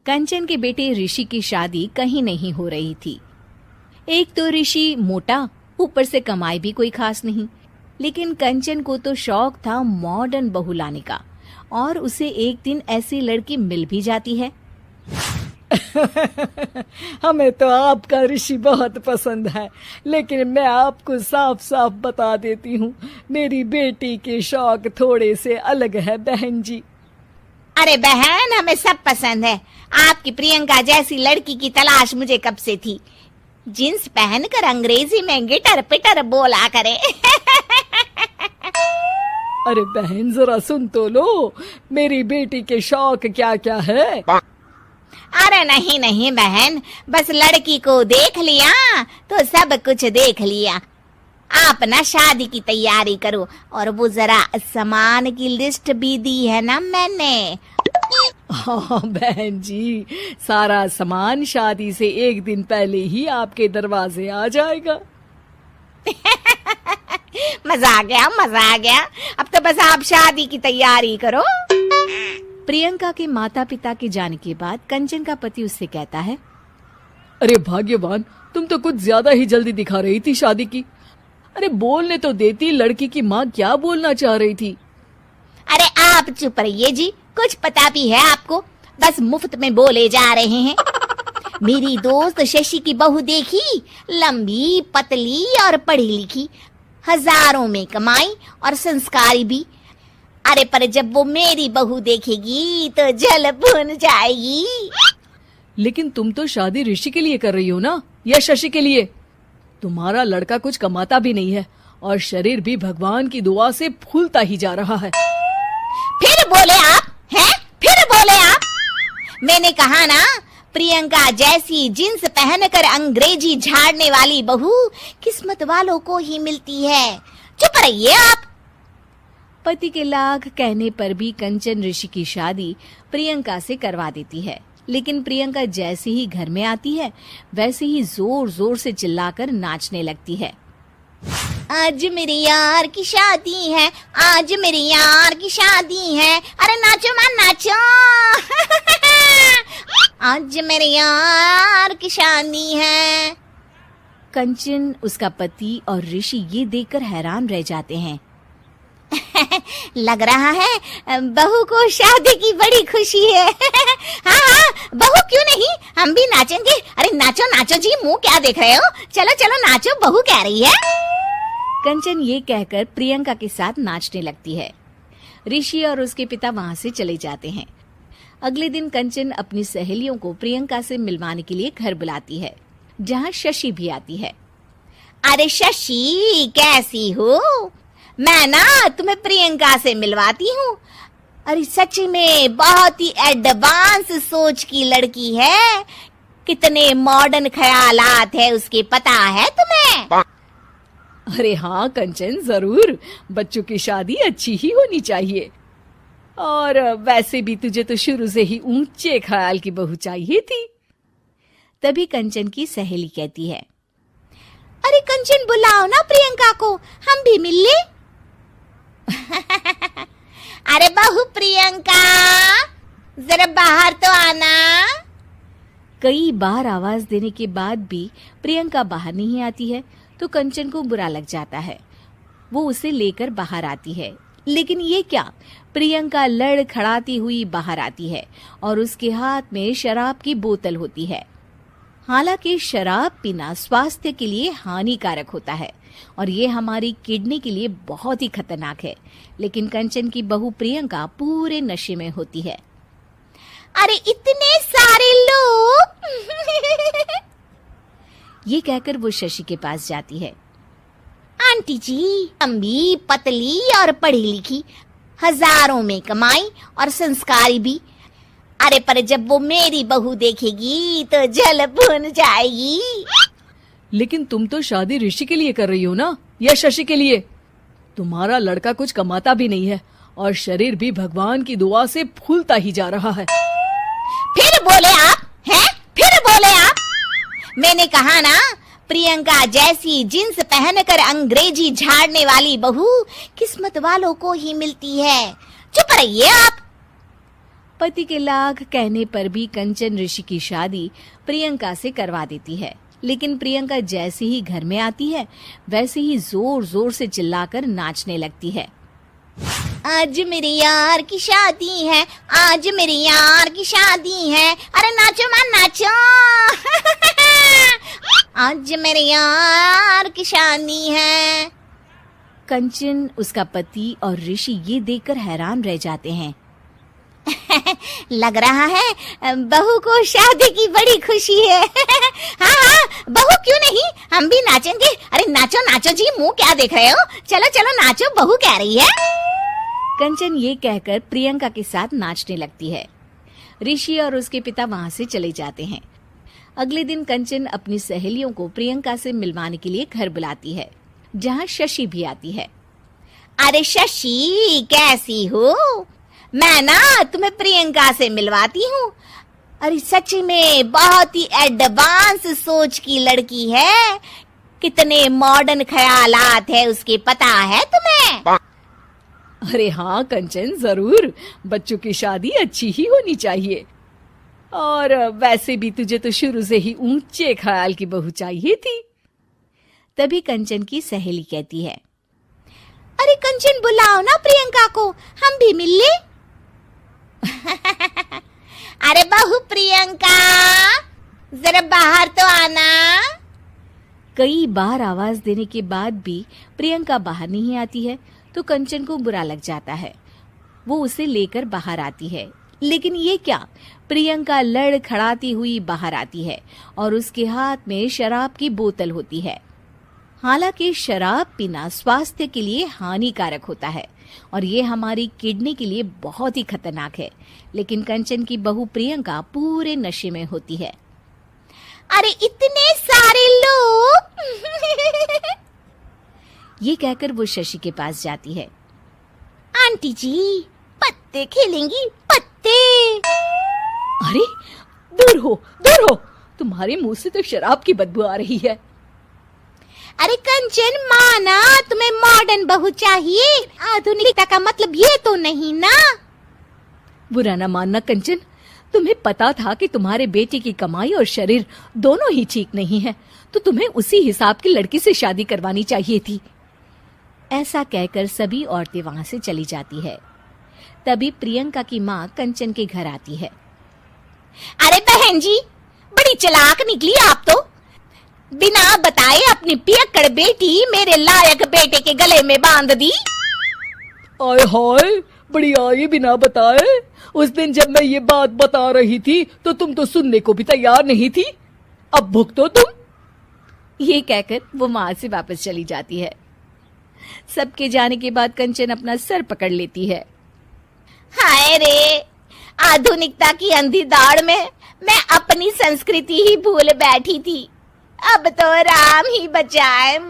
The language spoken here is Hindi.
कंचन के बेटे ऋषि की शादी कहीं नहीं हो रही थी। एक तो ऋषि मोटा, ऊपर से कमाई भी कोई खास नहीं। लेकिन कंचन को तो शौक था मॉडर्न बहू लाने का, और उसे एक दिन ऐसी लड़की मिल भी जाती है। हमें तो आपका ऋषि बहुत पसंद है, लेकिन मैं आपको साफ साफ बता देती हूँ, मेरी बेटी के शौक थोड़े से अलग है बहन जी। अरे बहन, हमें सब पसंद है। आपकी प्रियंका जैसी लड़की की तलाश मुझे कब से थी। जींस पहनकर अंग्रेजी में गिटर पिटर बोला करे। अरे बहन, जरा सुन तो लो, मेरी बेटी के शौक क्या क्या है। अरे नहीं नहीं बहन, बस लड़की को देख लिया तो सब कुछ देख लिया। आप ना शादी की तैयारी करो, और वो जरा सामान की लिस्ट भी दी है ना मैंने। हाँ बहन जी, सारा सामान शादी से एक दिन पहले ही आपके दरवाजे आ जाएगा। मजा आ गया, मजा आ गया। अब तो बस आप शादी की तैयारी करो। प्रियंका के माता पिता के जाने के बाद कंचन का पति उससे कहता है, अरे भाग्यवान, तुम तो कुछ ज्यादा ही जल्दी दिखा रही थी शादी की। अरे बोलने तो देती, लड़की की माँ क्या बोलना चाह रही थी। अरे आप चुप रहिए जी, कुछ पता भी है आपको, बस मुफ्त में बोले जा रहे हैं। मेरी दोस्त शशि की बहू देखी, लंबी पतली और पढ़ी लिखी, हजारों में कमाई और संस्कारी भी। अरे पर जब वो मेरी बहू देखेगी तो जल भुन जाएगी। लेकिन तुम तो शादी ऋषि के लिए कर रही हो ना, या शशि के लिए? तुम्हारा लड़का कुछ कमाता भी नहीं है, और शरीर भी भगवान की दुआ से फूलता ही जा रहा है। फिर बोले आप हैं? फिर बोले आप? मैंने कहा ना, प्रियंका जैसी जींस पहनकर अंग्रेजी झाड़ने वाली बहू किस्मत वालों को ही मिलती है। चुप रहिए आप। पति के लाख कहने पर भी कंचन ऋषि की शादी प्रियंका से करवा देती है। लेकिन प्रियंका जैसे ही घर में आती है, वैसे ही जोर जोर से चिल्लाकर नाचने लगती है। आज मेरे यार की शादी है, आज मेरे यार की शादी है। अरे नाचो मां नाचो। आज मेरे यार की शादी है। कंचन, उसका पति और ऋषि ये देखकर हैरान रह जाते हैं। लग रहा है बहू को शादी की बड़ी खुशी है। हाँ हाँ, बहू क्यों नहीं, हम भी नाचेंगे। अरे नाचो नाचो जी, मुंह क्या देख रहे हो, चलो चलो नाचो, बहू कह रही है। कंचन ये कहकर प्रियंका के साथ नाचने लगती है। ऋषि और उसके पिता वहां से चले जाते हैं। अगले दिन कंचन अपनी सहेलियों को प्रियंका से मिलवाने के लिए घर बुलाती है, जहाँ शशि भी आती है। अरे शशि, कैसी हो? मैं ना तुम्हें प्रियंका से मिलवाती हूँ। अरे सच में बहुत ही एडवांस सोच की लड़की है। कितने मॉडर्न ख्यालात है उसके, पता है तुम्हें? अरे हाँ कंचन, जरूर। बच्चों की शादी अच्छी ही होनी चाहिए, और वैसे भी तुझे तो शुरू से ही ऊंचे ख्याल की बहू चाहिए थी। तभी कंचन की सहेली कहती है, अरे कंचन, बुलाओ ना प्रियंका को, हम भी मिल ले। अरे बहू प्रियंका, जरा बाहर तो आना। कई बार आवाज देने के बाद भी प्रियंका बाहर नहीं आती है, तो कंचन को बुरा लग जाता है। वो उसे लेकर बाहर आती है, लेकिन ये क्या, प्रियंका लड़खड़ाती हुई बाहर आती है और उसके हाथ में शराब की बोतल होती है। हालांकि शराब पीना स्वास्थ्य के लिए हानिकारक होता है, और ये हमारी किडनी के लिए बहुत ही खतरनाक है। लेकिन कंचन की बहू प्रियंका पूरे नशे में होती है। अरे इतने सारे लोग। ये कहकर वो शशि के पास जाती है। आंटी जी, लंबी पतली और पढ़ी लिखी, हजारों में कमाई और संस्कारी भी। अरे पर जब वो मेरी बहू देखेगी तो जल भुन जाएगी। लेकिन तुम तो शादी ऋषि के लिए कर रही हो ना, या शशि के लिए? तुम्हारा लड़का कुछ कमाता भी नहीं है, और शरीर भी भगवान की दुआ से फूलता ही जा रहा है। फिर बोले आप हैं? फिर बोले आप? मैंने कहा ना, प्रियंका जैसी जींस पहनकर अंग्रेजी झाड़ने वाली बहू किस्मत वालों को ही मिलती है। चुप रहिए आप। पति के लाख कहने पर भी कंचन ऋषि की शादी प्रियंका से करवा देती है। लेकिन प्रियंका जैसे ही घर में आती है वैसे ही जोर जोर से चिल्लाकर नाचने लगती है। आज मेरे यार की शादी है, आज मेरे यार की शादी है, अरे नाचो मां नाचो। आज मेरे यार की शादी है। कंचन, उसका पति और ऋषि ये देखकर हैरान रह जाते हैं। लग रहा है बहू को शादी की बड़ी खुशी है। हाँ हाँ, बहू क्यों नहीं, हम भी नाचेंगे। अरे नाचो नाचो जी, मुंह क्या देख रहे हो, चलो चलो नाचो, बहू कह रही है। कंचन ये कहकर प्रियंका के साथ नाचने लगती है। ऋषि और उसके पिता वहां से चले जाते हैं। अगले दिन कंचन अपनी सहेलियों को प्रियंका से मिलवाने के लिए घर बुलाती है, जहाँ शशि भी आती है। अरे शशि, कैसी हो? मैं ना तुम्हें प्रियंका से मिलवाती हूँ। अरे सच में बहुत ही एडवांस सोच की लड़की है, कितने मॉडर्न ख्यालात है उसके, पता है तुम्हें? अरे हाँ कंचन, जरूर। बच्चों की शादी अच्छी ही होनी चाहिए। और वैसे भी तुझे तो शुरू से ही ऊंचे ख्याल की बहू चाहिए थी। तभी कंचन की सहेली कहती है, अरे कंचन, बुलाओ ना प्रियंका को, हम भी मिल ले। अरे बहू प्रियंका, जरा बाहर तो आना। कई बार आवाज देने के बाद भी प्रियंका बाहर नहीं आती है तो कंचन को बुरा लग जाता है। वो उसे लेकर बाहर आती है, लेकिन ये क्या, प्रियंका लड़खड़ाती हुई बाहर आती है और उसके हाथ में शराब की बोतल होती है। हालांकि शराब पीना स्वास्थ्य के लिए हानिकारक होता है और ये हमारी किडनी के लिए बहुत ही खतरनाक है, लेकिन कंचन की बहू प्रियंका पूरे नशे में होती है। अरे इतने सारे लोग। ये कहकर वो शशि के पास जाती है। आंटी जी, पत्ते खेलेंगी, पत्ते। अरे दूर हो, दूर हो, तुम्हारे मुंह से तो शराब की बदबू आ रही है। अरे कंचन, माना तुम्हें मॉडर्न बहू चाहिए, आधुनिकता का मतलब ये तो नहीं ना। बुरा ना मानना कंचन, तुम्हें पता था कि तुम्हारे बेटे की कमाई और शरीर दोनों ही ठीक नहीं है, तो तुम्हें उसी हिसाब की लड़की से शादी करवानी चाहिए थी। ऐसा कहकर सभी औरतें वहां से चली जाती है। तभी प्रियंका की माँ कंचन के घर आती है। अरे बहन जी, बड़ी चालाक निकली आप तो, बिना बताए अपनी पियक्कड़ बेटी मेरे लायक बेटे के गले में बांध दी। आय हाय, बड़ी आई बिना बताए। उस दिन जब मैं ये बात बता रही थी तो तुम तो सुनने को भी तैयार नहीं थी, अब भुगतो तुम। ये कहकर वो वहां से वापस चली जाती है। सबके जाने के बाद कंचन अपना सर पकड़ लेती है। हाय रे, आधुनिकता की अंधी दौड़ में मैं अपनी संस्कृति ही भूल बैठी थी। अब तो राम ही बचाए।